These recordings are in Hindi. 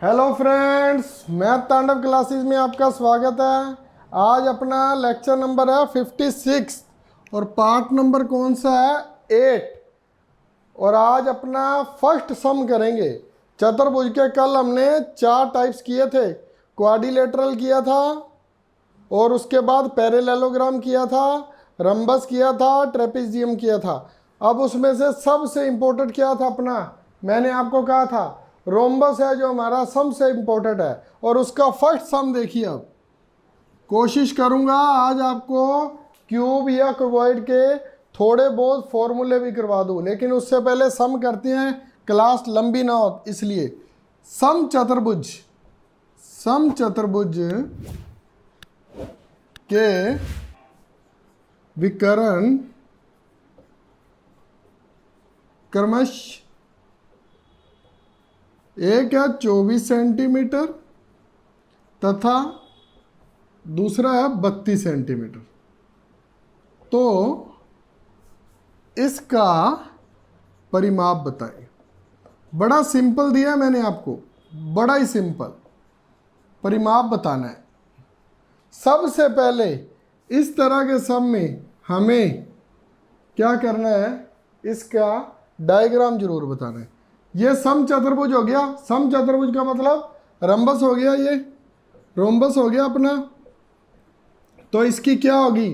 हेलो फ्रेंड्स, मैथ तांडव क्लासेस में आपका स्वागत है। आज अपना लेक्चर नंबर है 56 और पार्ट नंबर कौन सा है 8। और आज अपना फर्स्ट सम करेंगे। चतुर्भुज के कल हमने 4 टाइप्स किए थे। क्वाड्रिलेटरल किया था और उसके बाद पैरेललोग्राम किया था, रम्बस किया था, ट्रेपेजियम किया था। अब उसमें से सबसे इम्पोर्टेंट क्या था अपना, मैंने आपको कहा था रोम्बस है जो हमारा सबसे इम्पोर्टेंट है। और उसका फर्स्ट सम देखिए। अब कोशिश करूंगा आज आपको क्यूब या क्यूबॉइड के थोड़े बहुत फॉर्मूले भी करवा दूं, लेकिन उससे पहले सम करते हैं, क्लास लंबी ना हो इसलिए। सम चतुर्भुज के विकर्ण क्रमश एक है 24 सेंटीमीटर तथा दूसरा है 32 सेंटीमीटर। तो इसका परिमाप बताएं। बड़ा सिंपल दिया है मैंने आपको, बड़ा ही सिंपल परिमाप बताना है। सबसे पहले इस तरह के सम में हमें क्या करना है, इसका डायग्राम जरूर बताना है। ये सम चतुर्भुज हो गया। सम चतुर्भुज का मतलब रम्बस हो गया, ये रोम्बस हो गया अपना। तो इसकी क्या होगी,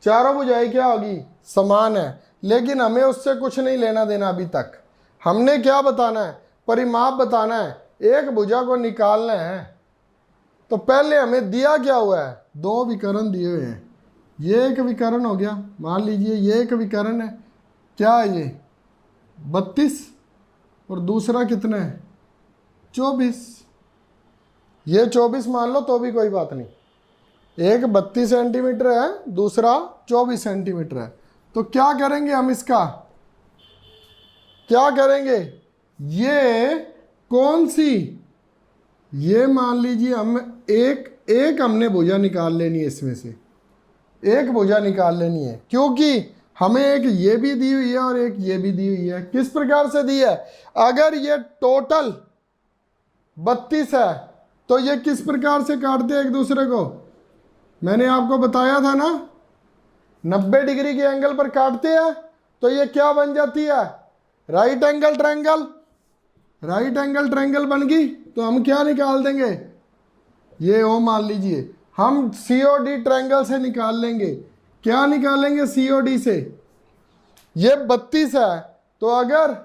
चारों भुजाएं क्या होगी, समान है। लेकिन हमें उससे कुछ नहीं लेना देना अभी तक। हमने क्या बताना है, परिमाप बताना है, एक भुजा को निकालना है। तो पहले हमें दिया क्या हुआ है, 2 विकर्ण दिए हुए हैं। ये एक विकर्ण हो गया, मान लीजिए ये एक विकर्ण है, क्या है ये 32 और दूसरा कितना है 24। ये 24 मान लो तो भी कोई बात नहीं। एक 32 सेंटीमीटर है, दूसरा 24 सेंटीमीटर है। तो क्या करेंगे हम, इसका क्या करेंगे, ये कौन सी, ये मान लीजिए हम एक हमने भुजा निकाल लेनी है, इसमें से एक भुजा निकाल लेनी है, क्योंकि हमें एक ये भी दी हुई है और एक ये भी दी हुई है। किस प्रकार से दी है, अगर ये टोटल 32 है तो ये किस प्रकार से काटते हैं एक दूसरे को, मैंने आपको बताया था ना, 90 डिग्री के एंगल पर काटते हैं। तो ये क्या बन जाती है, right angle triangle. Right angle triangle बन गई तो हम क्या निकाल देंगे, ये ओ मान लीजिए हम COD ट्रायंगल से निकाल लेंगे। क्या निकालेंगे COD से, ये 32 है तो अगर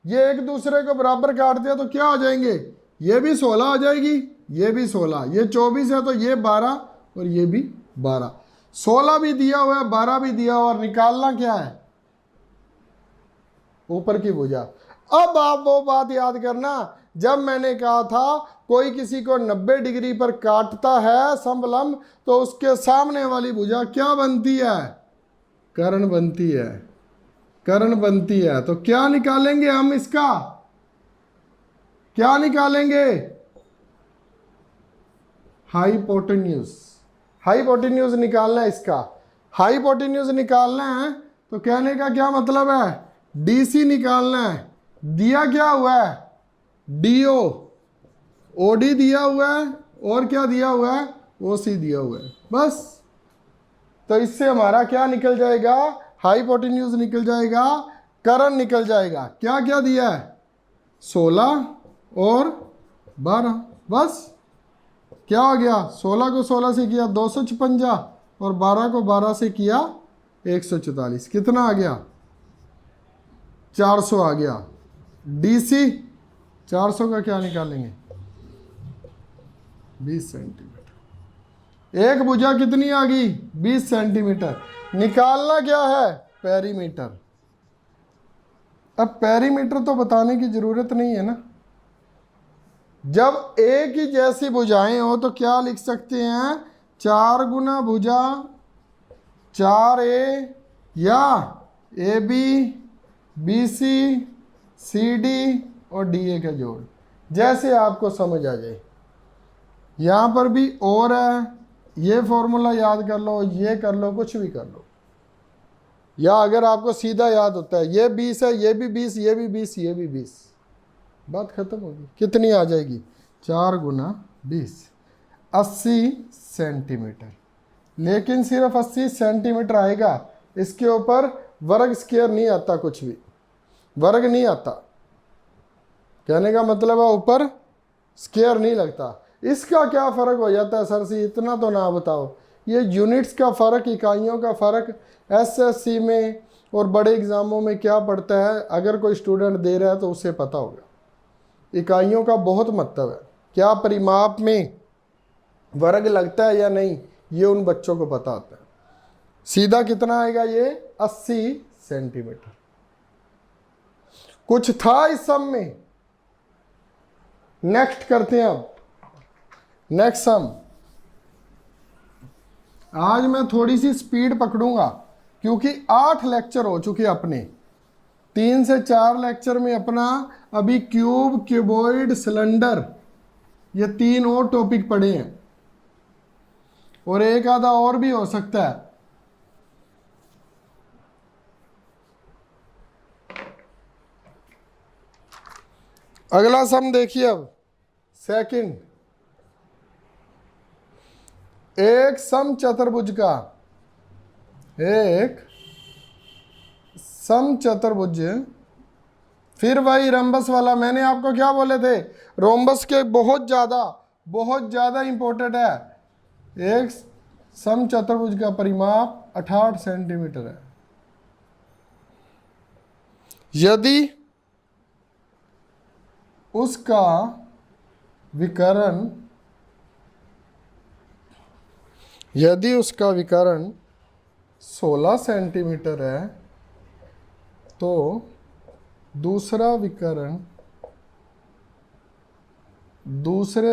ये एक दूसरे को बराबर काटते हैं तो क्या हो जाएंगे, ये भी 16 हो जाएगी, ये भी 16, ये 24 है तो ये 12 और ये भी 12। 16 भी दिया हुआ है, 12 भी दिया हुआ, और निकालना क्या है, ऊपर की भुजा। अब आप वो बात याद करना जब मैंने कहा था कोई किसी को 90 डिग्री पर काटता है समलंब, तो उसके सामने वाली भुजा क्या बनती है, कर्ण बनती है, कर्ण बनती है। तो क्या निकालेंगे हम, इसका क्या निकालेंगे, हाइपोटेन्यूज। हाइपोटेन्यूज निकालना है, इसका हाइपोटेन्यूज निकालना है। तो कहने का क्या मतलब है, DC निकालना है। दिया क्या हुआ है, DO, OD दिया हुआ है, और क्या दिया हुआ है, OC दिया हुआ है, बस। तो इससे हमारा क्या निकल जाएगा, हाइपोटेन्यूज निकल जाएगा, कर्ण निकल जाएगा। क्या क्या दिया है, 16 और 12, बस। क्या हो गया, 16 को 16 से किया 256 और 12 को 12 से किया 144। कितना आ गया, 400 आ गया। DC 400 का क्या निकालेंगे, 20 सेंटीमीटर। एक भुजा कितनी आ गई, 20 सेंटीमीटर। निकालना क्या है, पेरीमीटर। अब पेरीमीटर तो बताने की जरूरत नहीं है ना, जब एक ही जैसी भुजाएं हो तो क्या लिख सकते हैं, 4 गुना भुजा 4A या AB BC CD और DA का जोड़, जैसे आपको समझ आ जाए। यहाँ पर भी और है, ये फॉर्मूला याद कर लो, ये कर लो, कुछ भी कर लो। या अगर आपको सीधा याद होता है ये 20 है, ये भी 20, ये भी 20, ये भी 20, बात खत्म होगी। कितनी आ जाएगी 4 गुना 20, 80 सेंटीमीटर। लेकिन सिर्फ 80 सेंटीमीटर आएगा, इसके ऊपर वर्ग स्क्वायर नहीं आता, कुछ भी वर्ग नहीं आता। कहने का मतलब है ऊपर स्क्वायर नहीं लगता। इसका क्या फ़र्क हो जाता है सर से, इतना तो ना बताओ। ये यूनिट्स का फ़र्क, इकाइयों का फ़र्क एसएससी में और बड़े एग्ज़ामों में क्या पड़ता है, अगर कोई स्टूडेंट दे रहा है तो उसे पता होगा। इकाइयों का बहुत महत्व है। क्या परिमाप में वर्ग लगता है या नहीं, ये उन बच्चों को पता होता है। सीधा कितना आएगा ये, 80 सेंटीमीटर। कुछ था इस सम में, नेक्स्ट करते हैं। अब नेक्स्ट सम। आज मैं थोड़ी सी स्पीड पकड़ूंगा क्योंकि 8 लेक्चर हो चुके अपने। 3 से 4 लेक्चर में अपना अभी क्यूब, क्यूबॉइड, सिलेंडर, ये 3 और टॉपिक पढ़े हैं, और एक आधा और भी हो सकता है। अगला सम देखिए अब, सेकंड। एक समचतुर्भुज का, एक समचतुर्भुज, फिर वही रंबस वाला। मैंने आपको क्या बोले थे, रोम्बस के बहुत ज़्यादा इंपॉर्टेंट है। एक समचतुर्भुज का परिमाप 68 सेंटीमीटर है। यदि उसका विकर्ण 16 सेंटीमीटर है तो दूसरे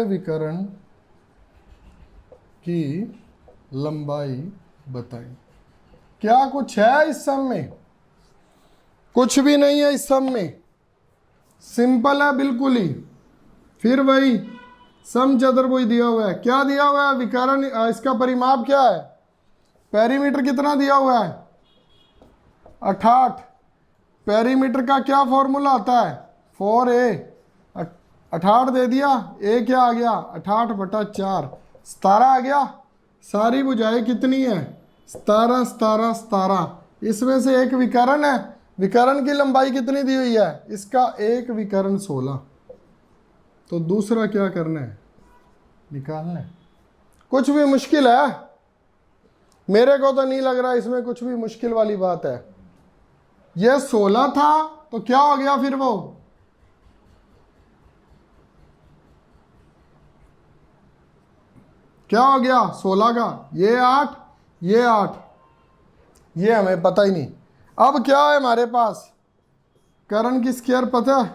विकर्ण की लंबाई बताएं। क्या कुछ है इस सम में? कुछ भी नहीं है इस सम में, सिंपल है बिल्कुल ही। फिर वही समचतुर्भुज दिया हुआ है। क्या दिया हुआ है? विकर्ण, इसका परिमाप क्या है? पेरीमीटर कितना दिया हुआ है? 68। पेरीमीटर का क्या फॉर्मूला आता है? 4a। 68 दे दिया, a क्या आ गया? 68/4, 17 आ गया। सारी भुजाएं कितनी है? 17, 17, 17। इसमें से एक विकर्ण है। विकर्ण की लंबाई कितनी दी हुई है? इसका एक विकर्ण 16। तो दूसरा क्या करना है? निकालना है। कुछ भी मुश्किल है? मेरे को तो नहीं लग रहा इसमें कुछ भी मुश्किल वाली बात है। ये 16 था तो क्या हो गया फिर वो? क्या हो गया 16 का? ये 8, ये 8, ये हमें पता ही नहीं। अब क्या है हमारे पास? कर्ण की स्क्वायर पता है?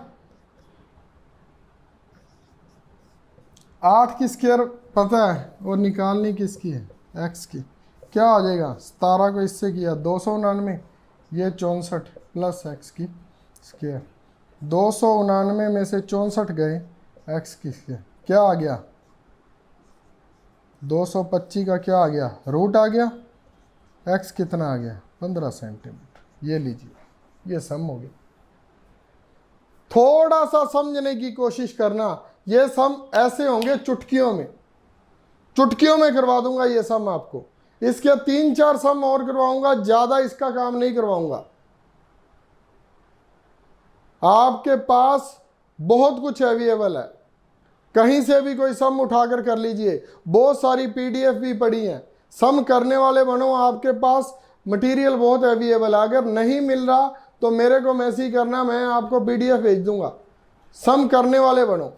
8 की स्क्वायर पता है, और निकालनी किसकी है? x की। क्या आ जाएगा? 17 को इससे किया 299, ये 64 प्लस x की स्क्वायर। 299 में से 64 गए, x की स्क्वायर क्या आ गया? 225 का क्या आ गया? रूट आ गया। x कितना आ गया? 15 सेंटीमीटर। ये लीजिए, ये सम हो गया। थोड़ा सा समझने की कोशिश करना। ये सम ऐसे होंगे चुटकियों में करवा दूंगा ये सम आपको। इसके 3-4 सम और करवाऊंगा, ज्यादा इसका काम नहीं करवाऊंगा। आपके पास बहुत कुछ अवेलेबल है, कहीं से भी कोई सम उठाकर कर लीजिए। बहुत सारी पीडीएफ भी पड़ी हैं। सम करने वाले बनो, आपके पास मटेरियल बहुत अवेलेबल है। अगर नहीं मिल रहा तो मेरे को मैसेज करना, मैं आपको पीडीएफ भेज दूंगा। सम करने वाले बनो।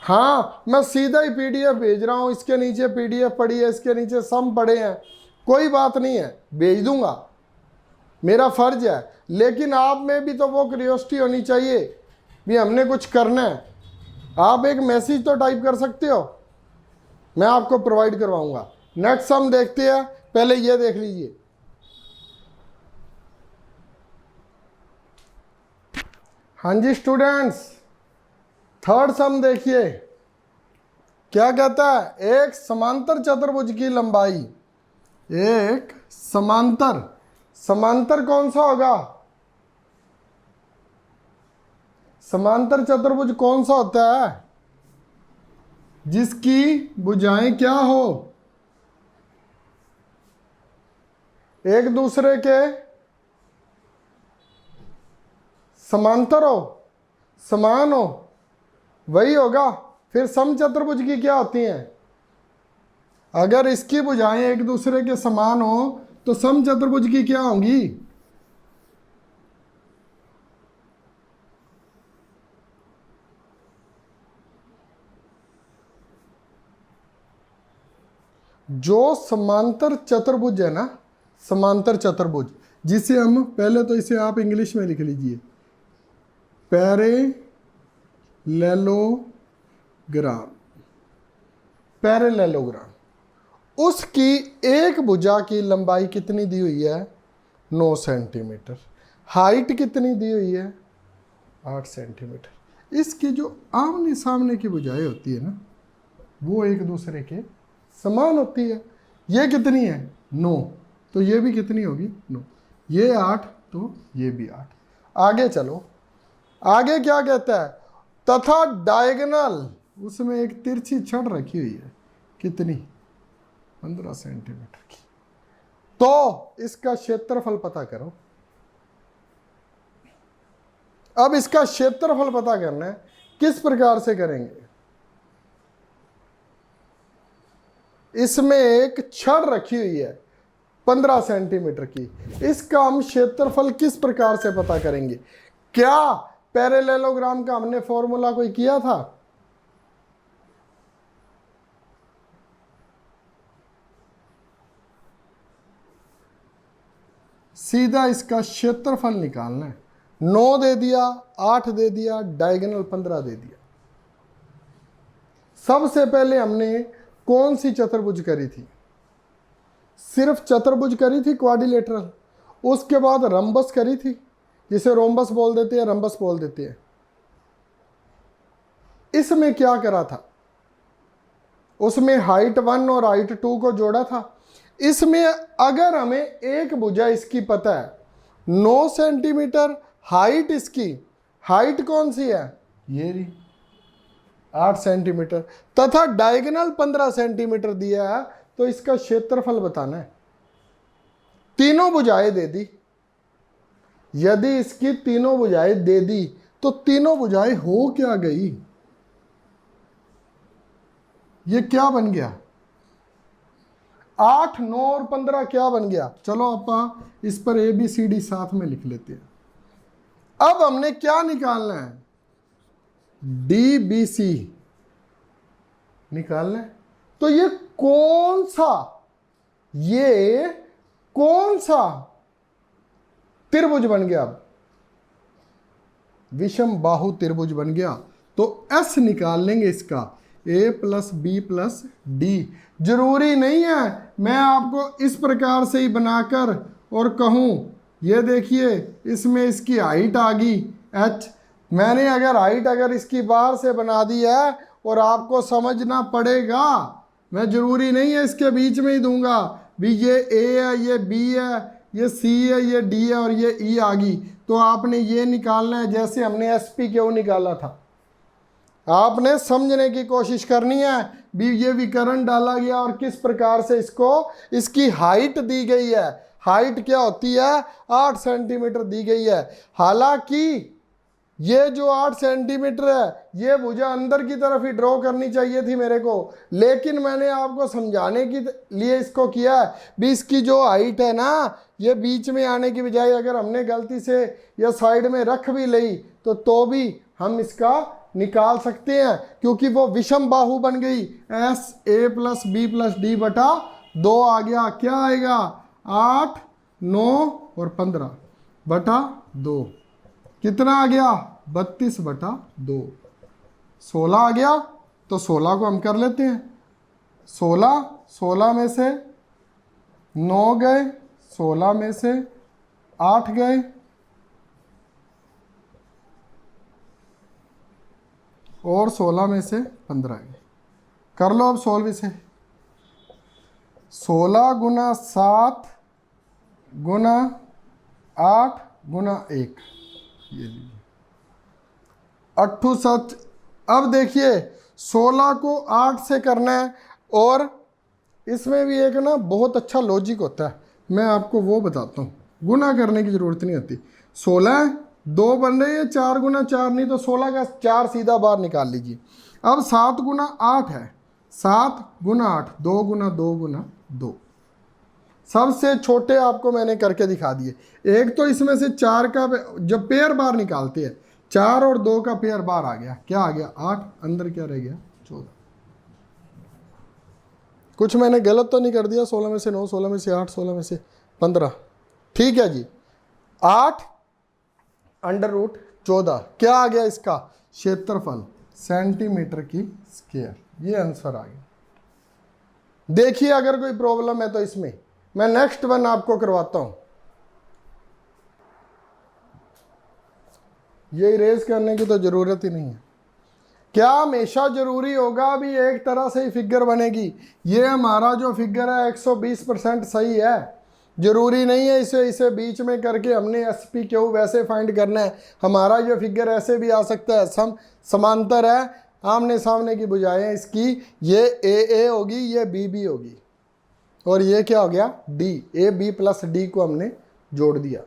हाँ, मैं सीधा ही पीडीएफ भेज रहा हूँ। इसके नीचे पीडीएफ पड़ी है, इसके नीचे सम पड़े हैं, कोई बात नहीं है, भेज दूंगा, मेरा फर्ज है। लेकिन आप में भी तो वो क्यूरियोसिटी होनी चाहिए भी हमने कुछ करना है। आप एक मैसेज तो टाइप कर सकते हो, मैं आपको प्रोवाइड करवाऊंगा। नेक्स्ट सम देखते हैं, पहले ये देख लीजिए। हाँ जी स्टूडेंट्स, थर्ड सम देखिए क्या कहता है। एक समांतर चतुर्भुज की लंबाई, एक समांतर कौन सा होगा? समांतर चतुर्भुज कौन सा होता है? जिसकी भुजाएं क्या हो, एक दूसरे के समांतर हो, समान हो, वही होगा। फिर समचतुर्भुज की क्या होती हैं? अगर इसकी भुजाएं एक दूसरे के समान हो तो समचतुर्भुज की क्या होंगी? जो समांतर चतुर्भुज है ना, समांतर चतुर्भुज, जिसे हम पहले तो इसे आप इंग्लिश में लिख लीजिए, पैरेललोग्राम। पैरेललोग्राम, उसकी एक भुजा की लंबाई कितनी दी हुई है? 9 सेंटीमीटर। हाइट कितनी दी हुई है? 8 सेंटीमीटर। इसकी जो आमने सामने की भुजाएं होती है ना, वो एक दूसरे के समान होती है। ये कितनी है? 9। तो ये भी कितनी होगी? 9। ये 8 तो ये भी 8। आगे चलो, आगे क्या कहता है? तथा डायगोनल, उसमें एक तिरछी छड़ रखी हुई है, कितनी? 15 सेंटीमीटर की। तो इसका क्षेत्रफल पता करो। अब इसका क्षेत्रफल पता करना है, किस प्रकार से करेंगे? इसमें एक छड़ रखी हुई है 15 सेंटीमीटर की, इसका हम क्षेत्रफल किस प्रकार से पता करेंगे? क्या पैरेललोग्राम का हमने फॉर्मूला कोई किया था? सीधा इसका क्षेत्रफल निकालना है। 9 दे दिया, 8 दे दिया, डायगोनल 15 दे दिया। सबसे पहले हमने कौन सी चतुर्भुज करी थी? सिर्फ चतुर्भुज करी थी, क्वाड्रिलेटरल। उसके बाद रंबस करी थी, जिसे रोम्बस बोल देते हैं, रंबस बोल देते हैं। इसमें क्या करा था? उसमें हाइट 1 और हाइट 2 को जोड़ा था। इसमें अगर हमें एक भुजा इसकी पता है 9 सेंटीमीटर, हाइट इसकी, हाइट कौन सी है? ये रही 8 सेंटीमीटर, तथा डायगोनल 15 सेंटीमीटर दिया है, तो इसका क्षेत्रफल बताना है। तीनों भुजाएं दे दी। यदि इसकी तीनों भुजाएं दे दी तो तीनों भुजाएं हो क्या गई? ये क्या बन गया? 8, 9 और 15 क्या बन गया? चलो आप इस पर ABCD साथ में लिख लेते हैं। अब हमने क्या निकालना है? DBC निकालना है। तो ये कौन सा त्रिभुज बन गया? अब विषम बाहु त्रिभुज बन गया। तो S निकाल लेंगे इसका, A + B + D। जरूरी नहीं है मैं आपको इस प्रकार से ही बनाकर और कहूं, ये देखिए इसमें इसकी हाइट आ गई H। मैंने अगर इसकी बाहर से बना दी है और आपको समझना पड़ेगा, मैं जरूरी नहीं है इसके बीच में ही दूंगा भी ये A है, ये B है, ये C है, ये D है और ये E आ गई। तो आपने ये निकालना है जैसे हमने SPQ निकाला था। आपने समझने की कोशिश करनी है भी ये विकर्ण डाला गया और किस प्रकार से इसकी हाइट दी गई है। हाइट क्या होती है? 8 सेंटीमीटर दी गई है। हालांकि ये जो 8 सेंटीमीटर है, ये भुजा अंदर की तरफ ही ड्रॉ करनी चाहिए थी मेरे को, लेकिन मैंने आपको समझाने के लिए इसको किया है भी इसकी जो हाइट है ना, ये बीच में आने की बजाय अगर हमने गलती से या साइड में रख भी ली तो भी हम इसका निकाल सकते हैं, क्योंकि वो विषम बाहु बन गई। SA + B + D बटा 2 आ गया। क्या आएगा? 8, 9 और 15 बटा 2 कितना आ गया? 32 बटा 2। 16 आ गया। तो 16 को हम कर लेते हैं। 16 में से 9 गए, 16 में से 8 गए और 16 में से 15 गए। कर लो अब सॉल्व इसे। 16 × 7 × 8 × 1, ये लीजिए अट्ठू सच। अब देखिए 16 को 8 से करना है, और इसमें भी एक ना बहुत अच्छा लॉजिक होता है, मैं आपको वो बताता हूँ। गुना करने की ज़रूरत नहीं होती। 16 2 बन रहे हैं, 4 गुना 4, नहीं तो 16 का 4 सीधा बाहर निकाल लीजिए। अब 7 गुना 8 है, 7 गुना 8, 2 गुना 2 गुना 2। सबसे छोटे आपको मैंने करके दिखा दिए। एक तो इसमें से 4 का जब पेयर बाहर निकालते हैं, 4 और 2 का पेयर बाहर आ गया, क्या आ गया 8, अंदर क्या रह गया 14। कुछ मैंने गलत तो नहीं कर दिया? 16 में से 9, 16 में से 8, 16 में से 15, ठीक है जी। 8 अंडर रूट 14, क्या आ गया इसका क्षेत्रफल? सेंटीमीटर की स्क्वायर। ये आंसर आ गया। देखिए अगर कोई प्रॉब्लम है तो इसमें मैं नेक्स्ट वन आपको करवाता हूं। ये इरेज करने की तो जरूरत ही नहीं है। क्या हमेशा जरूरी होगा अभी एक तरह से ही फिगर बनेगी? ये हमारा जो फिगर है 120% सही है, जरूरी नहीं है इसे बीच में करके हमने SPQ वैसे फाइंड करना है। हमारा ये फिगर ऐसे भी आ सकता है, समांतर है, आमने सामने की भुजाएं इसकी, ये AA होगी, ये BB होगी, और ये क्या हो गया D। AB प्लस D को हमने जोड़ दिया।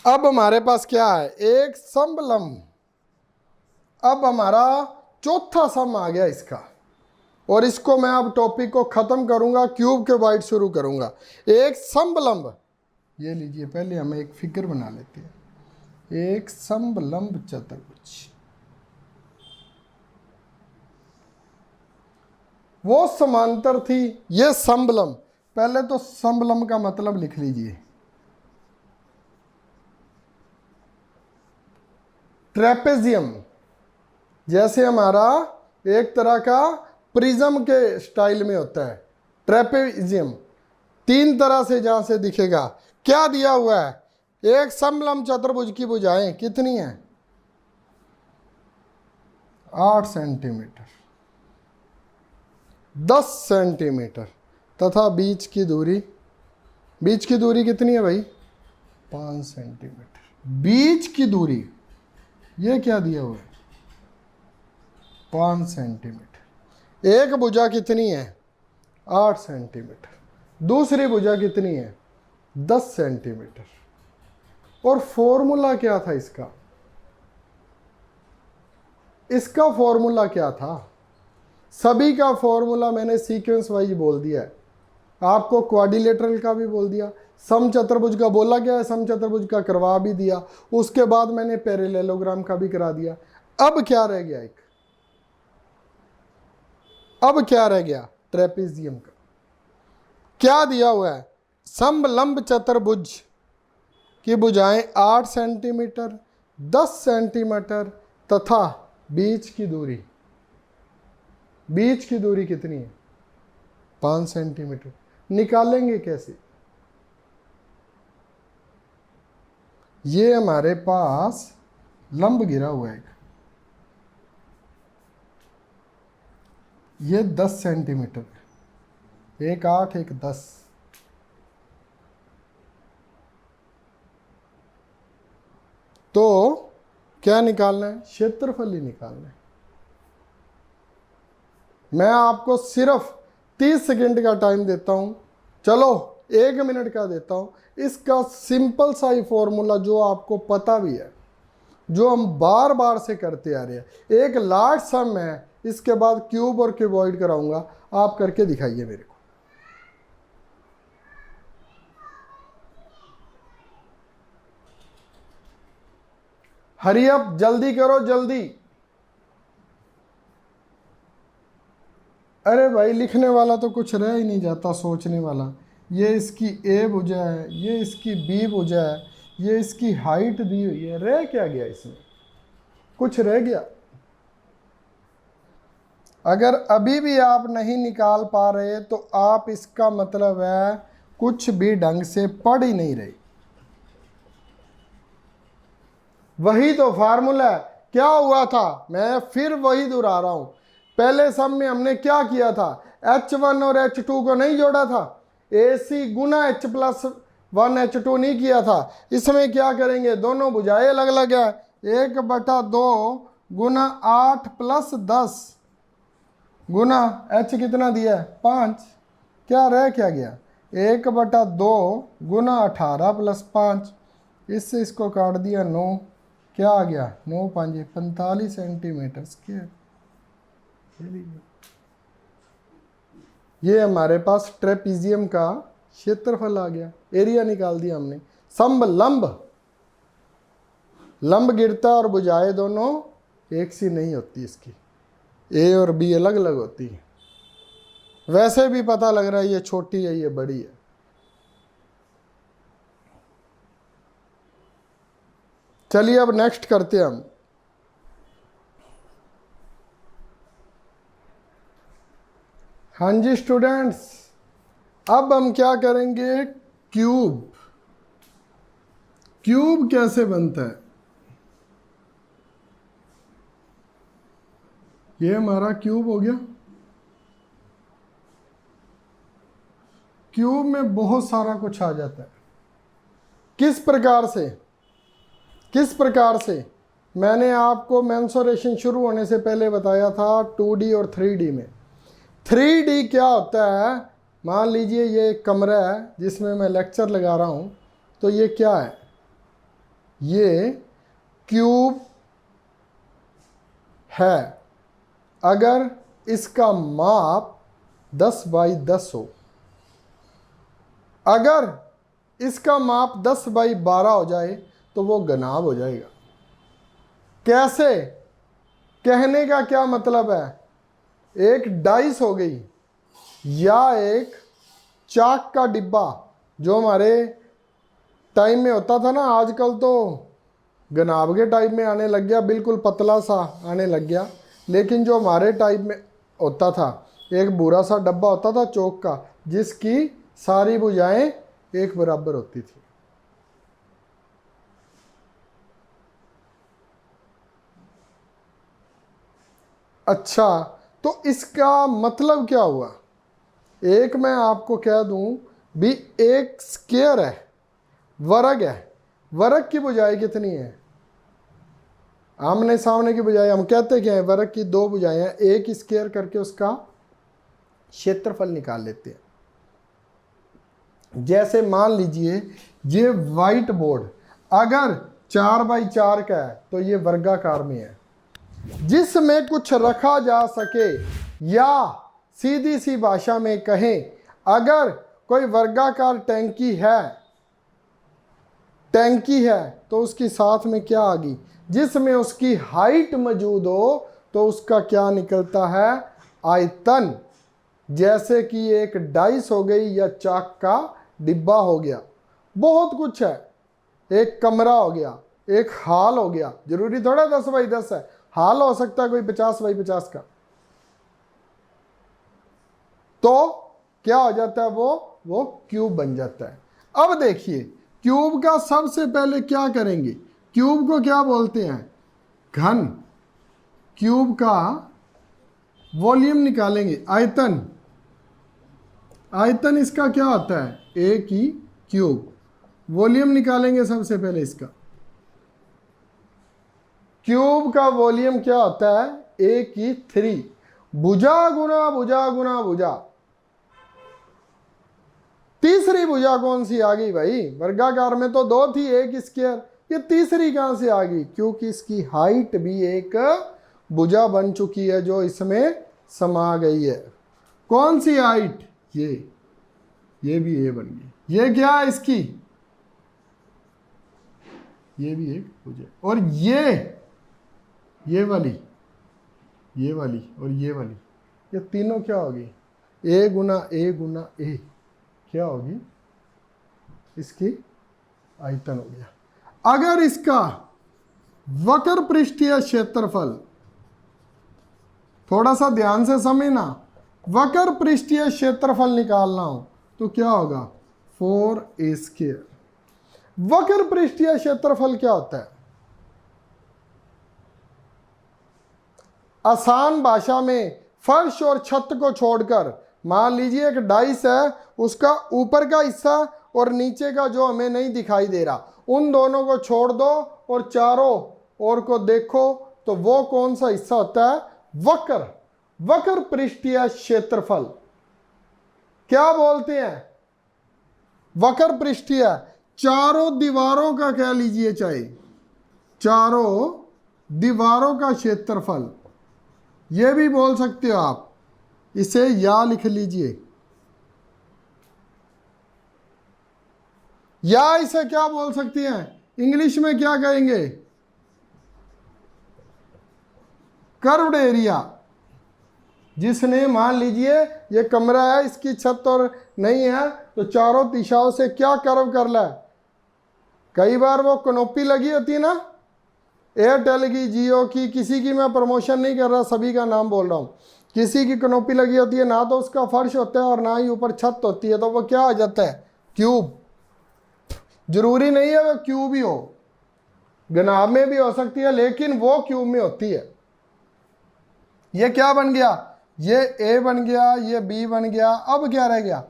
अब हमारे पास क्या है? एक समलंब। अब हमारा चौथा सम आ गया इसका, और इसको मैं अब टॉपिक को खत्म करूंगा, क्यूब के वाइड शुरू करूंगा। एक समलंब, ये लीजिए, पहले हम एक फिगर बना लेते हैं। एक समलंब चतुर्भुज, वो समांतर थी, ये समलंब। पहले तो समलंब का मतलब लिख लीजिए, ट्रेपेजियम। जैसे हमारा एक तरह का प्रिज्म के स्टाइल में होता है ट्रेपेजियम, 3 तरह से जहां से दिखेगा। क्या दिया हुआ है? एक समलंब चतुर्भुज की भुजाएं कितनी है? 8 सेंटीमीटर, 10 सेंटीमीटर, तथा बीच की दूरी कितनी है भाई? 5 सेंटीमीटर। बीच की दूरी ये क्या दिया हुआ है? 5 सेंटीमीटर। एक भुजा कितनी है? 8 सेंटीमीटर। दूसरी भुजा कितनी है? 10 सेंटीमीटर। और फॉर्मूला क्या था इसका? इसका फॉर्मूला क्या था? सभी का फॉर्मूला मैंने सीक्वेंस वाइज बोल दिया है। आपको क्वाड्रिलेटरल का भी बोल दिया, समचतुर्भुज का बोला गया है, समचतुर्भुज का करवा भी दिया, उसके बाद मैंने पैरेललोग्राम का भी करा दिया। अब क्या रह गया? अब क्या रह गया? ट्रेपेजियम का। क्या दिया हुआ है? समलंब चतुर्भुज की भुजाएं 8 सेंटीमीटर, 10 सेंटीमीटर, तथा बीच की दूरी कितनी है? 5 सेंटीमीटर। निकालेंगे कैसे? ये हमारे पास लंब गिरा हुआ है, ये 10 सेंटीमीटर, एक 8 एक 10। तो क्या निकालना है? क्षेत्रफल ही निकालना है। मैं आपको सिर्फ 30 सेकेंड का टाइम देता हूं, चलो 1 मिनट का देता हूं। इसका सिंपल सा ही फॉर्मूला जो आपको पता भी है, जो हम बार बार से करते आ रहे हैं, एक लार्ज सम है, इसके बाद क्यूब और क्यूबॉइड कराऊंगा, आप करके दिखाइए मेरे को। हरी अप, जल्दी करो जल्दी। अरे भाई लिखने वाला तो कुछ रह ही नहीं जाता, सोचने वाला। ये इसकी ए भुजा है, ये इसकी बी भुजा है, ये इसकी हाइट दी हुई है, रह क्या गया इसमें? कुछ रह गया? अगर अभी भी आप नहीं निकाल पा रहे तो आप, इसका मतलब है कुछ भी ढंग से पढ़ ही नहीं रहे। वही तो फार्मूला है। क्या हुआ था? मैं फिर वही दोहरा रहा हूं। पहले सम में हमने क्या किया था? H1 और H2 को नहीं जोड़ा था, AC गुना H प्लस 1H2 नहीं किया था। इसमें क्या करेंगे, दोनों भुजाएं अलग अलग है, 1/2 गुना 8 + 10 गुना H कितना दिया है 5, क्या रह क्या गया 1/2 गुना 18 + 5, इससे इसको काट दिया 9, क्या आ गया 9 × 5 = 45 सेंटीमीटर स्क्वायर। ये हमारे पास ट्रेपीजियम का क्षेत्रफल आ गया, एरिया निकाल दिया हमने। समब लंब गिरता और भुजाएं दोनों एक सी नहीं होती, इसकी ए और बी अलग अलग होती है। वैसे भी पता लग रहा है ये छोटी है ये बड़ी है। चलिए अब नेक्स्ट करते हैं हम। हाँ जी स्टूडेंट्स, अब हम क्या करेंगे, क्यूब। क्यूब कैसे बनता है, ये हमारा क्यूब हो गया। क्यूब में बहुत सारा कुछ आ जाता है। किस प्रकार से मैंने आपको मेंसुरेशन शुरू होने से पहले बताया था 2D और 3D में। 3D क्या होता है, मान लीजिए ये एक कमरा है जिसमें मैं लेक्चर लगा रहा हूँ, तो ये क्या है, ये क्यूब है। अगर इसका माप 10x10 हो, अगर इसका माप 10x12 हो जाए तो वो घनाभ हो जाएगा। कैसे, कहने का क्या मतलब है, एक डाइस हो गई या एक चाक का डिब्बा जो हमारे टाइम में होता था ना, आजकल तो घनाभ के टाइप में आने लग गया, बिल्कुल पतला सा आने लग गया, लेकिन जो हमारे टाइप में होता था एक बुरा सा डब्बा होता था चौक का, जिसकी सारी भुजाएं एक बराबर होती थी। अच्छा, तो इसका मतलब क्या हुआ, एक मैं आपको कह दूं भी, एक स्क्वायर है, वर्ग है, वर्ग की भुजाएं कितनी है, आमने सामने की भुजाएं हम कहते क्या है, वर्ग की 2 भुजाएं हैं, एक स्क्वायर करके उसका क्षेत्रफल निकाल लेते हैं। जैसे मान लीजिए ये व्हाइट बोर्ड अगर 4x4 का है तो ये वर्गाकार में है, जिसमें कुछ रखा जा सके, या सीधी सी भाषा में कहें, अगर कोई वर्गाकार टैंकी है तो उसकी साथ में क्या आ गई, जिसमें उसकी हाइट मौजूद हो तो उसका क्या निकलता है, आयतन। जैसे कि एक डाइस हो गई या चाक का डिब्बा हो गया, बहुत कुछ है, एक कमरा हो गया, एक हाल हो गया, जरूरी थोड़ा 10x10 है, हाल हो सकता है कोई 50x50 का, तो क्या हो जाता है, वो क्यूब बन जाता है। अब देखिए क्यूब का सबसे पहले क्या करेंगे, क्यूब को क्या बोलते हैं, घन। क्यूब का वॉल्यूम निकालेंगे, आयतन। आयतन इसका क्या होता है, ए की क्यूब। वॉल्यूम निकालेंगे सबसे पहले इसका, क्यूब का वॉल्यूम क्या होता है, ए की 3, भुजा गुना भुजा गुना भुजा। तीसरी भुजा कौन सी आ गई भाई, वर्गाकार में तो 2 थी, एक स्क्वायर, ये तीसरी कहां से आ गई, क्योंकि इसकी हाइट भी एक भुजा बन चुकी है जो इसमें समा गई है। कौन सी हाइट, ये भी ए बन गई। ये क्या है इसकी, ये भी एक भुजा, और ये वाली और ये वाली, ये तीनों क्या होगी, ए गुना ए क्या होगी, इसकी आयतन हो गया। अगर इसका वक्र पृष्ठीय क्षेत्रफल, थोड़ा सा ध्यान से समझना, वक्र पृष्ठीय क्षेत्रफल निकालना हो तो क्या होगा, 4a²। वक्र पृष्ठीय क्षेत्रफल क्या होता है, आसान भाषा में फर्श और छत को छोड़कर, मान लीजिए एक डाइस है, उसका ऊपर का हिस्सा और नीचे का जो हमें नहीं दिखाई दे रहा, उन दोनों को छोड़ दो और चारों ओर को देखो तो वो कौन सा हिस्सा होता है? वक्र। वक्र पृष्ठीय क्षेत्रफल क्या बोलते हैं? वक्र पृष्ठीय, चारों दीवारों का कह लीजिए, चाहे चारों दीवारों का क्षेत्रफल, ये भी बोल सकते हो आप। इसे या लिख लीजिए, या इसे क्या बोल सकती हैं? इंग्लिश में क्या कहेंगे? Curved area. जिसने मान लीजिए ये कमरा है, इसकी छत और नहीं है, तो चारों दिशाओं से क्या कर्व कर ला है? कई बार वो कनोपी लगी होती है ना, एयरटेल की, जियो की, किसी की मैं प्रमोशन नहीं कर रहा, सभी का नाम बोल रहा हूँ। किसी की कनोपी लगी होती है ना, तो उसका फर्श होता है और ना ही ऊपर छत होती है, तो वो क्या आ जाता है? क्यूब। जरूरी नहीं है वो क्यूब ही हो, घनाभ में भी हो सकती है, लेकिन वो क्यूब में होती है। ये क्या बन गया? ये ए बन गया, ये बी बन गया। अब क्या रह गया?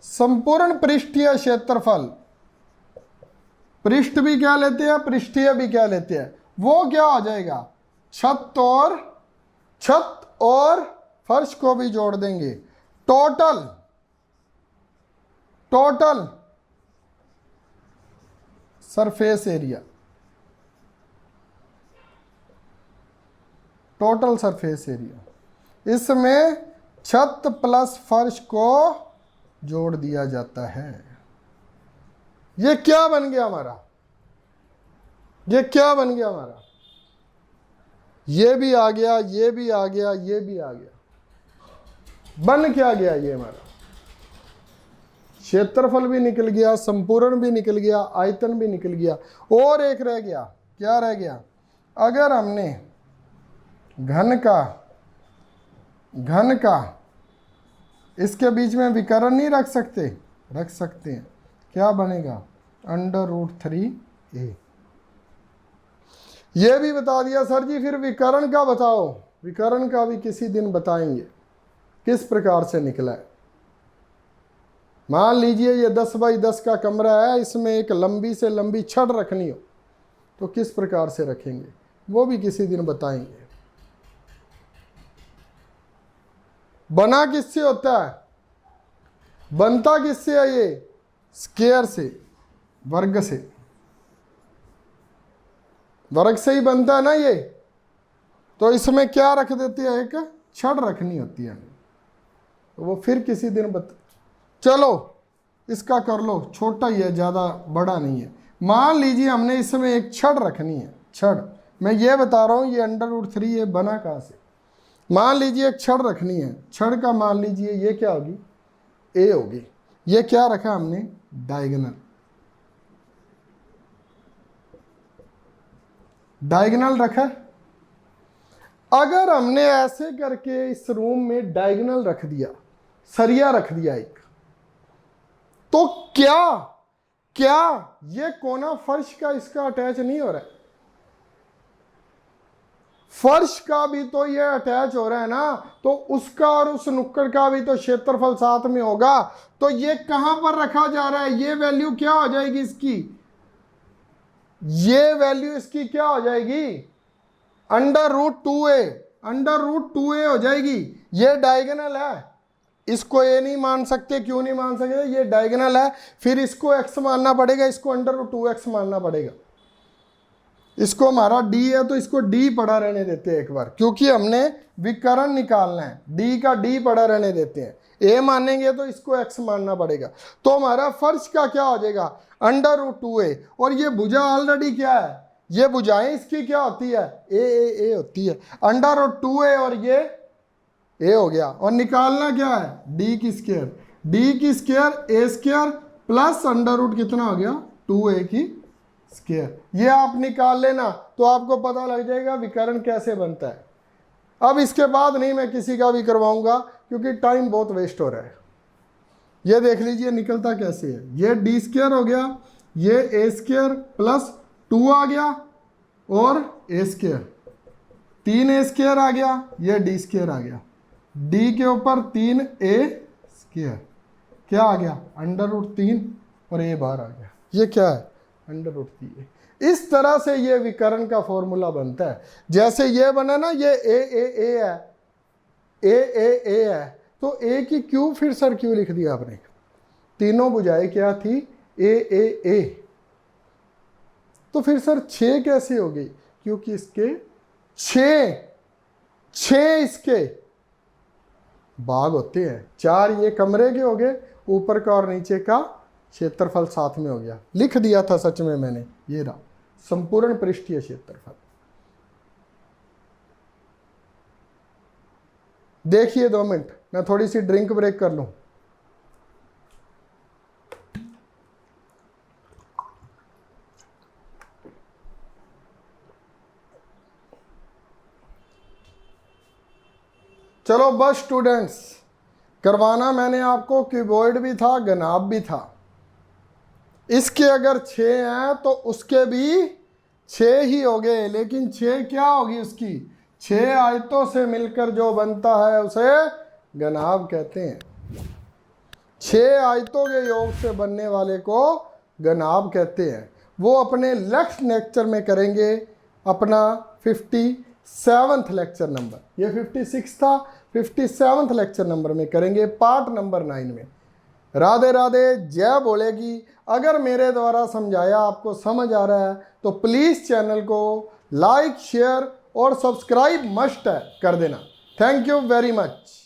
संपूर्ण पृष्ठीय क्षेत्रफल। पृष्ठ भी क्या लेते हैं, पृष्ठीय भी क्या लेते हैं, वो क्या हो जाएगा? छत और फर्श को भी जोड़ देंगे। Total surface area, total surface area, इसमें छत प्लस फर्श को जोड़ दिया जाता है। ये क्या बन गया हमारा? ये क्या बन गया हमारा? ये भी आ गया, ये भी आ गया, ये भी आ गया। बन क्या गया? ये हमारा क्षेत्रफल भी निकल गया, संपूर्ण भी निकल गया, आयतन भी निकल गया। और एक रह गया, क्या रह गया? अगर हमने घन का इसके बीच में विकर्ण नहीं रख सकते? रख सकते हैं। क्या बनेगा? √3a। ये भी बता दिया सर जी। फिर विकर्ण का बताओ। विकर्ण का भी किसी दिन बताएंगे किस प्रकार से निकला है। मान लीजिए ये 10 बाई 10 का कमरा है, इसमें एक लंबी से लंबी छड़ रखनी हो, तो किस प्रकार से रखेंगे, वो भी किसी दिन बताएंगे। बना किससे होता है? बनता किससे है? ये स्क्वायर से, वर्ग से। वर्ग से ही बनता है ना ये। तो इसमें क्या रख देती है? एक छड़ रखनी होती है, तो वो फिर किसी दिन चलो इसका कर लो, छोटा ही है, ज़्यादा बड़ा नहीं है। मान लीजिए हमने इसमें एक छड़ रखनी है। छड़, मैं ये बता रहा हूँ, ये √3 ये बना कहाँ से? मान लीजिए एक छड़ रखनी है। छड़ का मान लीजिए ये क्या होगी? ए होगी। ये क्या रखा हमने? डायगोनल रखा। अगर हमने ऐसे करके इस रूम में डायगोनल रख दिया, सरिया रख दिया एक, तो क्या ये कोना फर्श का इसका अटैच नहीं हो रहा है? फर्श का भी तो ये अटैच हो रहा है ना, तो उसका और उस नुक्कड़ का भी तो क्षेत्रफल साथ में होगा। तो ये कहां पर रखा जा रहा है? ये वैल्यू क्या हो जाएगी इसकी? ये वैल्यू इसकी क्या हो जाएगी? √2a हो जाएगी। ये डायगोनल है, इसको ये नहीं मान सकते। क्यों नहीं मान सकते? ये डायगोनल है। फिर इसको x मानना पड़ेगा, इसको √2x मानना पड़ेगा। इसको हमारा d है तो इसको d पड़ा रहने देते हैं एक बार, क्योंकि हमने विकर्ण निकालना है। d का d पड़ा रहने देते हैं। a मानेंगे तो इसको x मानना पड़ेगा। तो हमारा फर्श का क्या हो जाएगा? √2a। और ये भुजा ऑलरेडी क्या है? ये भुजाएं इसकी क्या होती है? a होती है। √2a और ये a हो गया। और निकालना क्या है? d की स्क्वायर। d की स्क्वायर a स्क्वायर प्लस √ कितना हो गया? 2a की स्क्वायर। ये आप निकाल लेना तो आपको पता लग जाएगा विकर्ण कैसे बनता है। अब इसके बाद नहीं मैं किसी का भी करवाऊंगा, क्योंकि टाइम बहुत वेस्ट हो रहा है। ये देख लीजिए निकलता कैसे है। ये d² हो गया, ये a² प्लस 2 आ गया, और a², 3a² आ गया, ये d² आ गया। d के ऊपर 3a², क्या आ गया, √3 और ए बाहर आ गया। ये क्या है, √3a। इस तरह से ये विकर्ण का फॉर्मूला बनता है। जैसे ये बना ना, ये ए है, ए है, तो ए की क्यू फिर सर क्यों लिख दिया आपने? तीनों भुजाएं क्या थी, ए। तो फिर सर 6 कैसे हो गई? क्योंकि इसके 6 इसके भाग होते हैं। 4 ये कमरे के हो गए, ऊपर का और नीचे का क्षेत्रफल साथ में हो गया। लिख दिया था सच में मैंने, ये रहा संपूर्ण पृष्ठीय क्षेत्रफल। देखिए 2 मिनट, मैं थोड़ी सी ड्रिंक ब्रेक कर लूं। चलो बस स्टूडेंट्स, करवाना मैंने आपको क्यूबॉइड भी था, घनाभ भी था। इसके अगर 6 हैं तो उसके भी 6 ही हो गए, लेकिन 6 क्या होगी उसकी? 6 आयतों से मिलकर जो बनता है उसे घनाभ कहते हैं। 6 आयतों के योग से बनने वाले को घनाभ कहते हैं। वो अपने नेक्स्ट लेक्चर में करेंगे, अपना 57th लेक्चर नंबर। ये 56 था, 57th लेक्चर नंबर में करेंगे, पार्ट नंबर 9 में। राधे राधे, जय बोलेगी। अगर मेरे द्वारा समझाया आपको समझ आ रहा है तो प्लीज़ चैनल को लाइक, शेयर और सब्सक्राइब मस्ट है कर देना। Thank you very much.